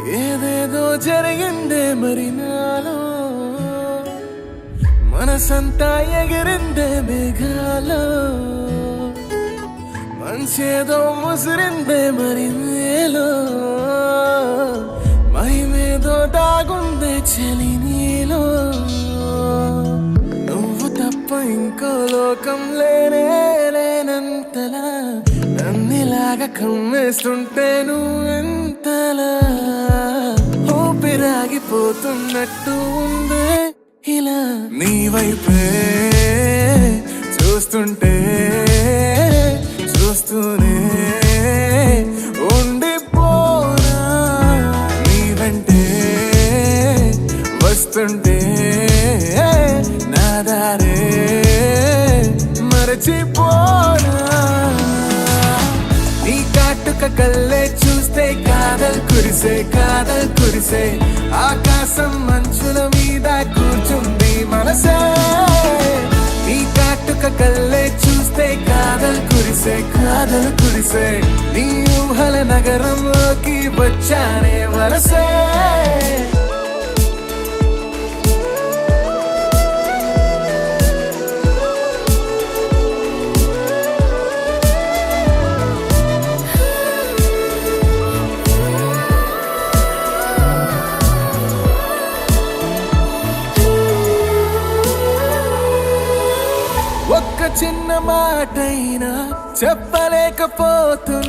ఏదేదో జరిగిందే మరి నాలో, మనసంతా ఎగిరిందే మేఘాలో, మంచేదో ముసిరిందే మరి నేలో, మహిమేదో దాగుందే చలి నీలో. నువ్వు తప్ప ఇంకో లోకం లేనే లేనంతలా, నన్నిలాగా కమ్మేస్తుంటే నువ్వెంతలా, ఊపిరాగిపోతున్నట్టు ఉందే ఇలా. నీ వైపే చూస్తుంటే చూస్తూనే ఉండిపోనా, నీ వెంటే వస్తుంటే నా దారే మరచిపోనా. నీ కాటుక కళ్ళే చూస్తే కాదల్ కురిసే, ఆకాశం మంచుల మీద కూర్చుంది మనసే. నీ కాటుక కళ్ళే చూస్తే కాదల్ కురిసే, నీ ఊహల నగరంలోకి వచ్చానే వరసే. ఒక్క చిన్న మాటైనా చెప్పలేకపోతున్నా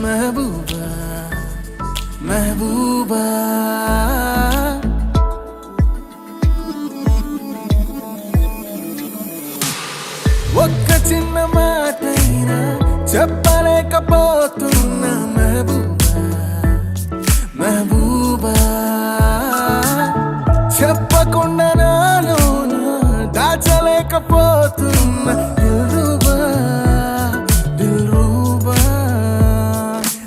మెహబూబా, మెహబూబా. ఒక్క చిన్న మాటైనా చెప్పలేకపోతున్నా మెహబూబా, మెహబూబా. చెప్పకుండా నాలోన దాచలేకపోతున్నా దిల్రుబా, దిల్రుబా.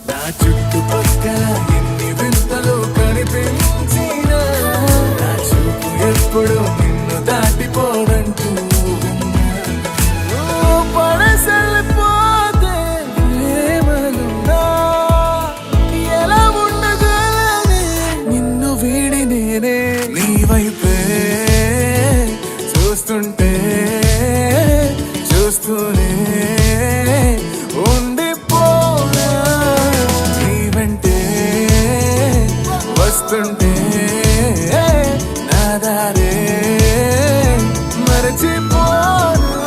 నా చుట్టుపక్కల ఎన్ని వింతలు కనిపించినా, నా చూపు ఎప్పుడు నిన్ను దాటిపోదంటూ పడసలిపోతే ప్రేమలున్నా ఎలా ఉండగలనే నిన్ను వీడి నేనే. నీ వైపే చూస్తుంటే చూస్తూనే ఉండిపోనా, నీ వెంటే వస్తుంటే నా దారే మరచిపోనా.